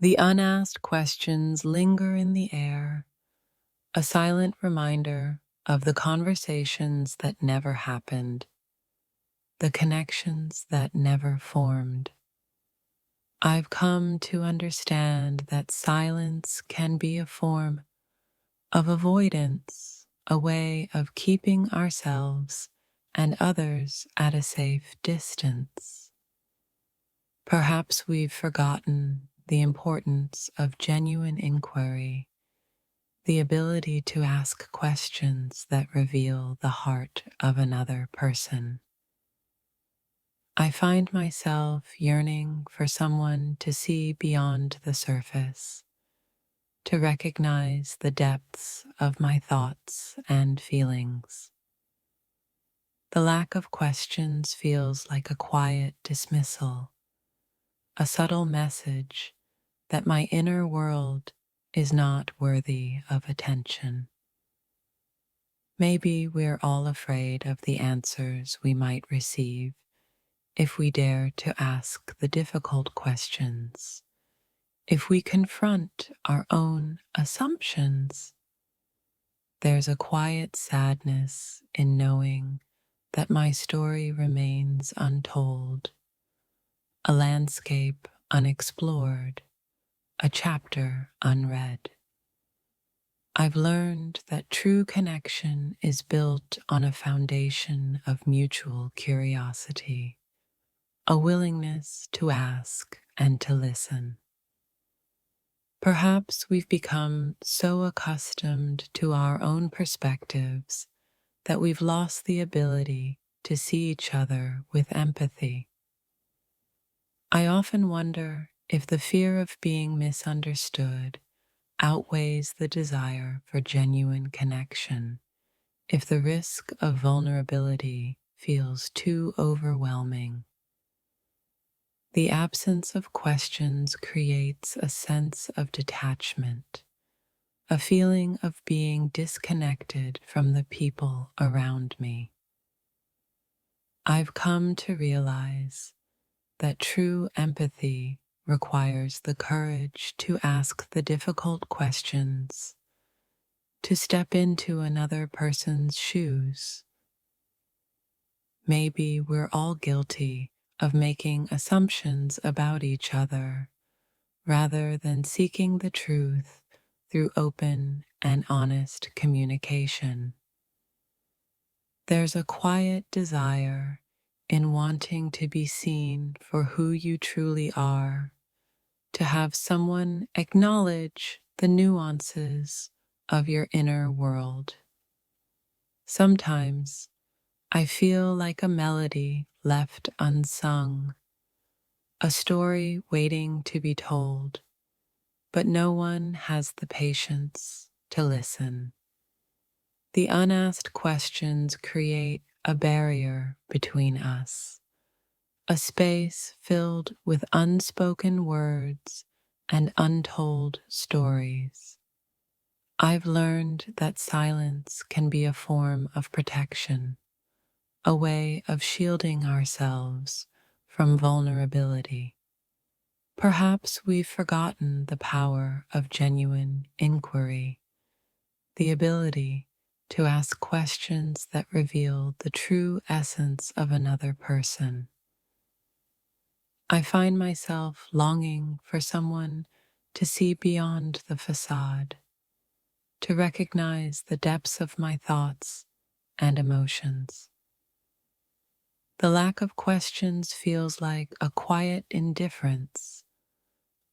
The unasked questions linger in the air, a silent reminder of the conversations that never happened, the connections that never formed. I've come to understand that silence can be a form of avoidance, a way of keeping ourselves and others at a safe distance. Perhaps we've forgotten the importance of genuine inquiry, the ability to ask questions that reveal the heart of another person. I find myself yearning for someone to see beyond the surface, to recognize the depths of my thoughts and feelings. The lack of questions feels like a quiet dismissal, a subtle message that my inner world is not worthy of attention. Maybe we're all afraid of the answers we might receive if we dare to ask the difficult questions, if we confront our own assumptions. There's a quiet sadness in knowing that my story remains untold, a landscape unexplored, a chapter unread. I've learned that true connection is built on a foundation of mutual curiosity, a willingness to ask and to listen. Perhaps we've become so accustomed to our own perspectives that we've lost the ability to see each other with empathy. I often wonder if the fear of being misunderstood outweighs the desire for genuine connection, if the risk of vulnerability feels too overwhelming. The absence of questions creates a sense of detachment, a feeling of being disconnected from the people around me. I've come to realize that true empathy requires the courage to ask the difficult questions, to step into another person's shoes. Maybe we're all guilty of making assumptions about each other rather than seeking the truth through open and honest communication. There's a quiet desire in wanting to be seen for who you truly are, to have someone acknowledge the nuances of your inner world. Sometimes I feel like a melody left unsung, a story waiting to be told, but no one has the patience to listen. The unasked questions create a barrier between us, a space filled with unspoken words and untold stories. I've learned that silence can be a form of protection, a way of shielding ourselves from vulnerability. Perhaps we've forgotten the power of genuine inquiry, the ability to ask questions that reveal the true essence of another person. I find myself longing for someone to see beyond the facade, to recognize the depths of my thoughts and emotions. The lack of questions feels like a quiet indifference,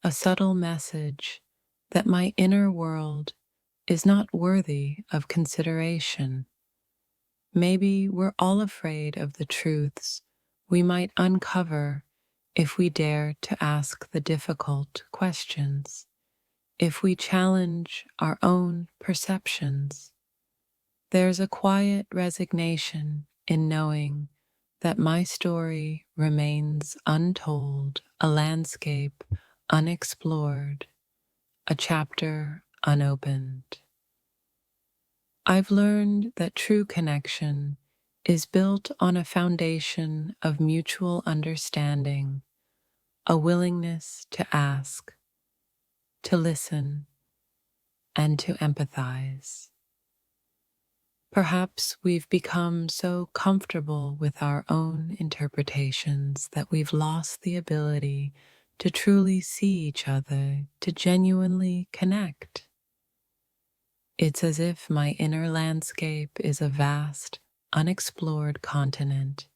a subtle message that my inner world is not worthy of consideration. Maybe we're all afraid of the truths we might uncover if we dare to ask the difficult questions, if we challenge our own perceptions. There's a quiet resignation in knowing that my story remains untold, a landscape unexplored, a chapter unopened. I've learned that true connection is built on a foundation of mutual understanding, a willingness to ask, to listen, and to empathize. Perhaps we've become so comfortable with our own interpretations that we've lost the ability to truly see each other, to genuinely connect. It's as if my inner landscape is a vast, unexplored continent,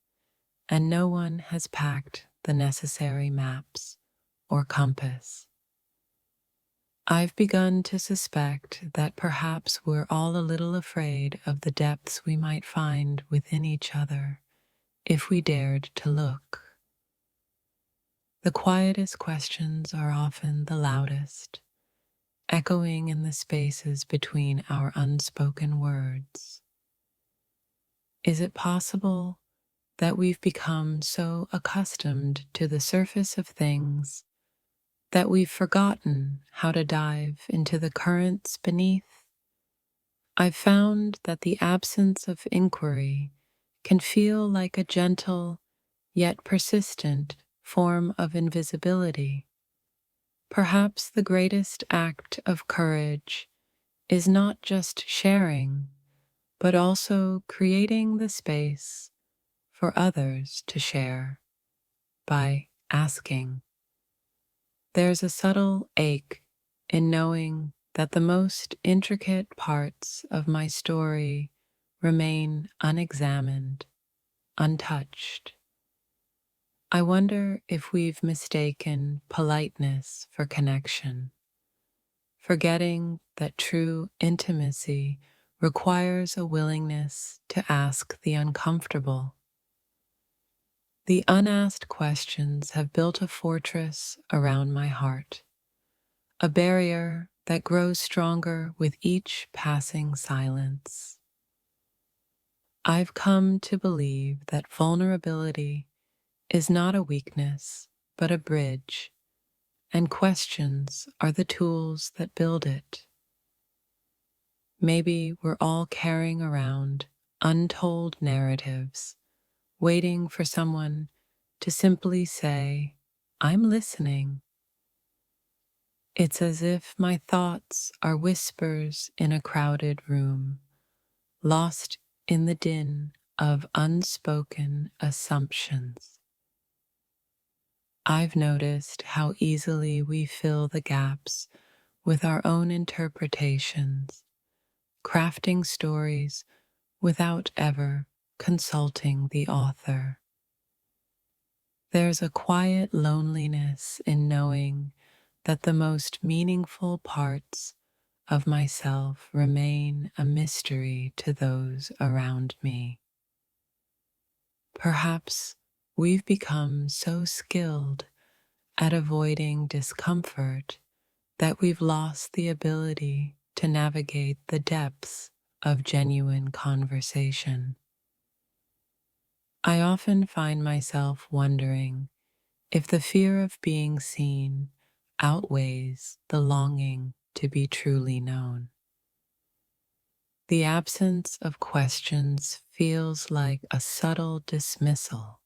and no one has packed the necessary maps or compass. I've begun to suspect that perhaps we're all a little afraid of the depths we might find within each other if we dared to look. The quietest questions are often the loudest, echoing in the spaces between our unspoken words. Is it possible that we've become so accustomed to the surface of things that we've forgotten how to dive into the currents beneath? I've found that the absence of inquiry can feel like a gentle yet persistent form of invisibility. Perhaps the greatest act of courage is not just sharing, but also creating the space for others to share by asking. There's a subtle ache in knowing that the most intricate parts of my story remain unexamined, untouched. I wonder if we've mistaken politeness for connection, forgetting that true intimacy requires a willingness to ask the uncomfortable. The unasked questions have built a fortress around my heart, a barrier that grows stronger with each passing silence. I've come to believe that vulnerability is not a weakness, but a bridge, and questions are the tools that build it. Maybe we're all carrying around untold narratives, waiting for someone to simply say, "I'm listening." It's as if my thoughts are whispers in a crowded room, lost in the din of unspoken assumptions. I've noticed how easily we fill the gaps with our own interpretations, crafting stories without ever consulting the author. There's a quiet loneliness in knowing that the most meaningful parts of myself remain a mystery to those around me. Perhaps we've become so skilled at avoiding discomfort that we've lost the ability to navigate the depths of genuine conversation. I often find myself wondering if the fear of being seen outweighs the longing to be truly known. The absence of questions feels like a subtle dismissal,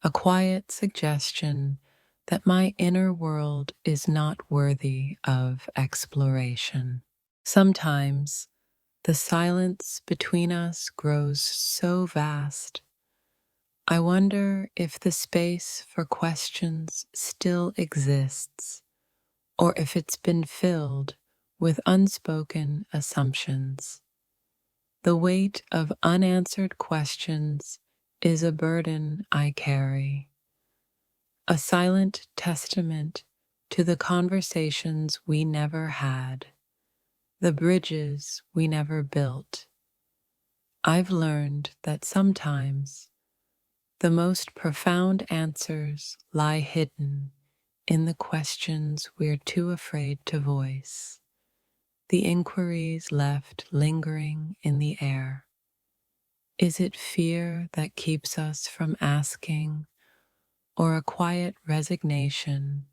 a quiet suggestion that my inner world is not worthy of exploration. Sometimes the silence between us grows so vast, I wonder if the space for questions still exists, or if it's been filled with unspoken assumptions. The weight of unanswered questions is a burden I carry, a silent testament to the conversations we never had, the bridges we never built. I've learned that sometimes the most profound answers lie hidden in the questions we're too afraid to voice, the inquiries left lingering in the air. Is it fear that keeps us from asking, or a quiet resignation,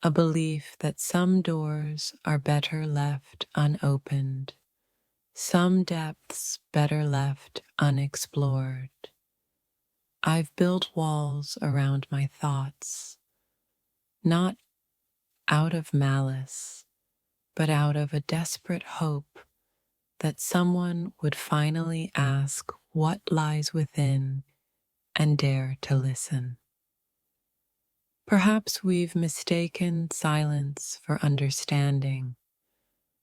a belief that some doors are better left unopened, some depths better left unexplored? I've built walls around my thoughts, not out of malice, but out of a desperate hope that someone would finally ask what lies within and dare to listen. Perhaps we've mistaken silence for understanding,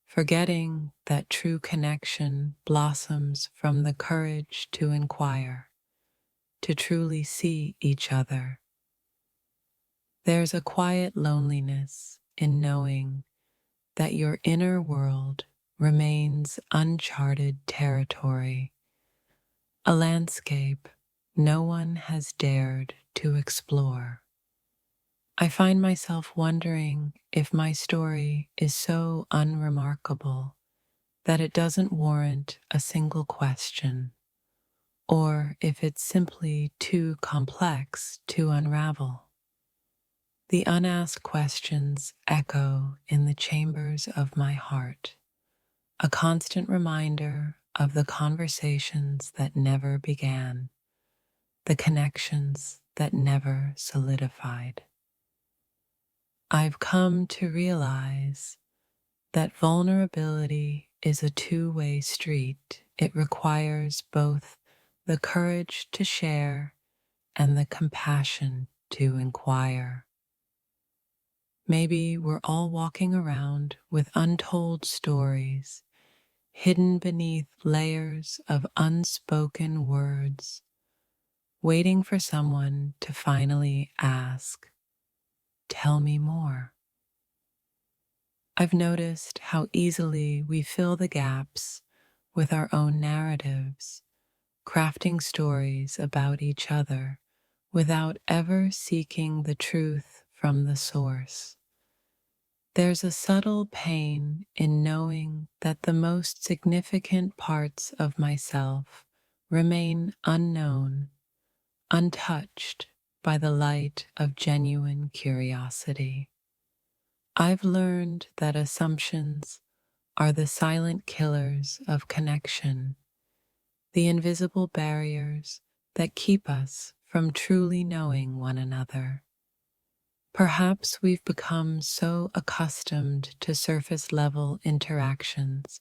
forgetting that true connection blossoms from the courage to inquire, to truly see each other. There's a quiet loneliness in knowing that your inner world remains uncharted territory, a landscape no one has dared to explore. I find myself wondering if my story is so unremarkable that it doesn't warrant a single question, or if it's simply too complex to unravel. The unasked questions echo in the chambers of my heart, a constant reminder of the conversations that never began, the connections that never solidified. I've come to realize that vulnerability is a two-way street. It requires both the courage to share and the compassion to inquire. Maybe we're all walking around with untold stories, hidden beneath layers of unspoken words, waiting for someone to finally ask, "Tell me more." I've noticed how easily we fill the gaps with our own narratives, crafting stories about each other without ever seeking the truth from the source. There's a subtle pain in knowing that the most significant parts of myself remain unknown, untouched by the light of genuine curiosity. I've learned that assumptions are the silent killers of connection, the invisible barriers that keep us from truly knowing one another. Perhaps we've become so accustomed to surface level interactions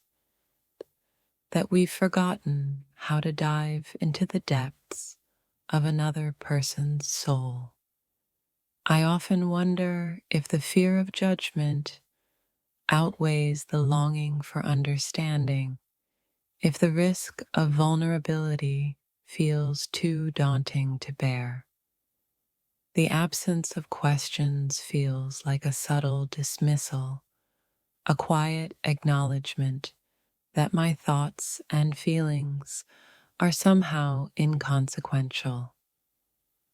that we've forgotten how to dive into the depths of another person's soul. I often wonder if the fear of judgment outweighs the longing for understanding, if the risk of vulnerability feels too daunting to bear. The absence of questions feels like a subtle dismissal, a quiet acknowledgement that my thoughts and feelings are somehow inconsequential.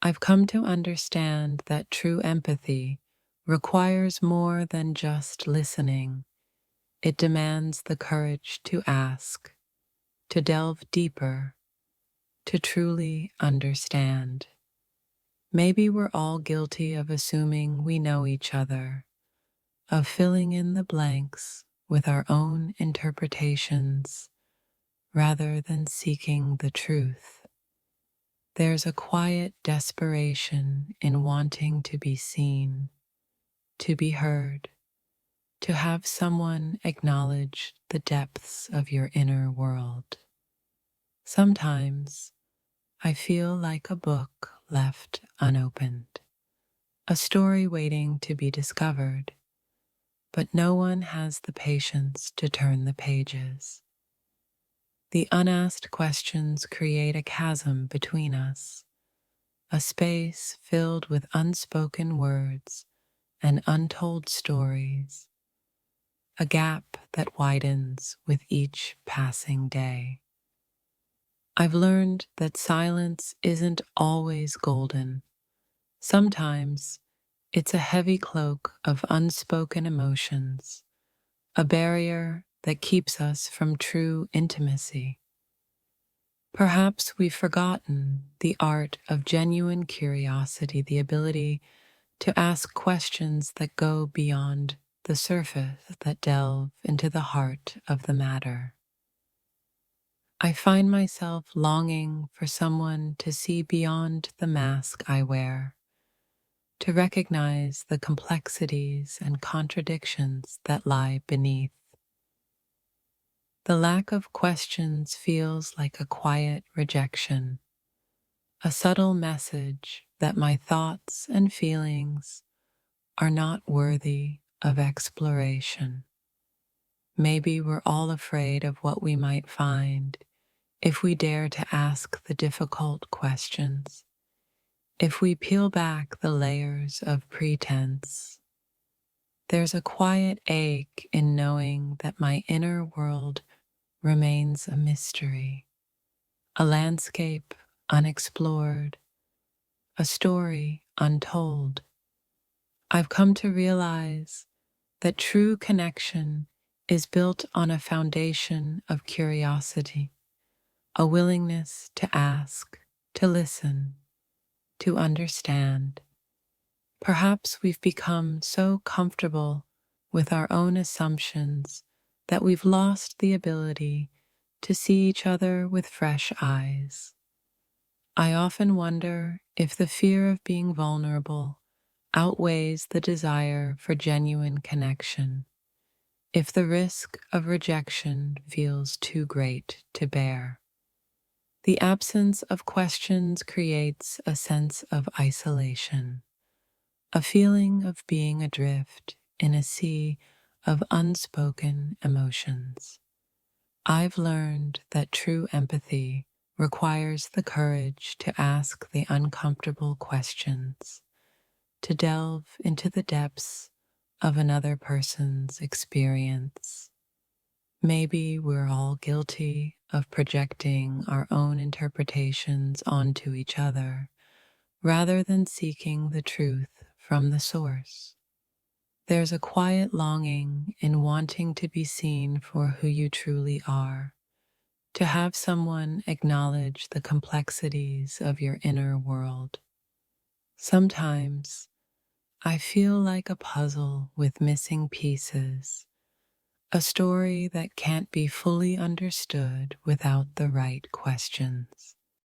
I've come to understand that true empathy requires more than just listening. It demands the courage to ask, to delve deeper, to truly understand. Maybe we're all guilty of assuming we know each other, of filling in the blanks with our own interpretations rather than seeking the truth. There's a quiet desperation in wanting to be seen, to be heard, to have someone acknowledge the depths of your inner world. Sometimes I feel like a book left unopened, a story waiting to be discovered, but no one has the patience to turn the pages. The unasked questions create a chasm between us, a space filled with unspoken words and untold stories, a gap that widens with each passing day. I've learned that silence isn't always golden. Sometimes it's a heavy cloak of unspoken emotions, a barrier that keeps us from true intimacy. Perhaps we've forgotten the art of genuine curiosity, the ability to ask questions that go beyond the surface, that delve into the heart of the matter. I find myself longing for someone to see beyond the mask I wear, to recognize the complexities and contradictions that lie beneath. The lack of questions feels like a quiet rejection, a subtle message that my thoughts and feelings are not worthy of exploration. Maybe we're all afraid of what we might find if we dare to ask the difficult questions. If we peel back the layers of pretense, there's a quiet ache in knowing that my inner world remains a mystery, a landscape unexplored, a story untold. I've come to realize that true connection is built on a foundation of curiosity, a willingness to ask, to listen, to understand. Perhaps we've become so comfortable with our own assumptions that we've lost the ability to see each other with fresh eyes. I often wonder if the fear of being vulnerable outweighs the desire for genuine connection, if the risk of rejection feels too great to bear. The absence of questions creates a sense of isolation, a feeling of being adrift in a sea of unspoken emotions. I've learned that true empathy requires the courage to ask the uncomfortable questions, to delve into the depths of another person's experience. Maybe we're all guilty of projecting our own interpretations onto each other rather than seeking the truth from the source. There's a quiet longing in wanting to be seen for who you truly are, to have someone acknowledge the complexities of your inner world. Sometimes I feel like a puzzle with missing pieces, a story that can't be fully understood without the right questions.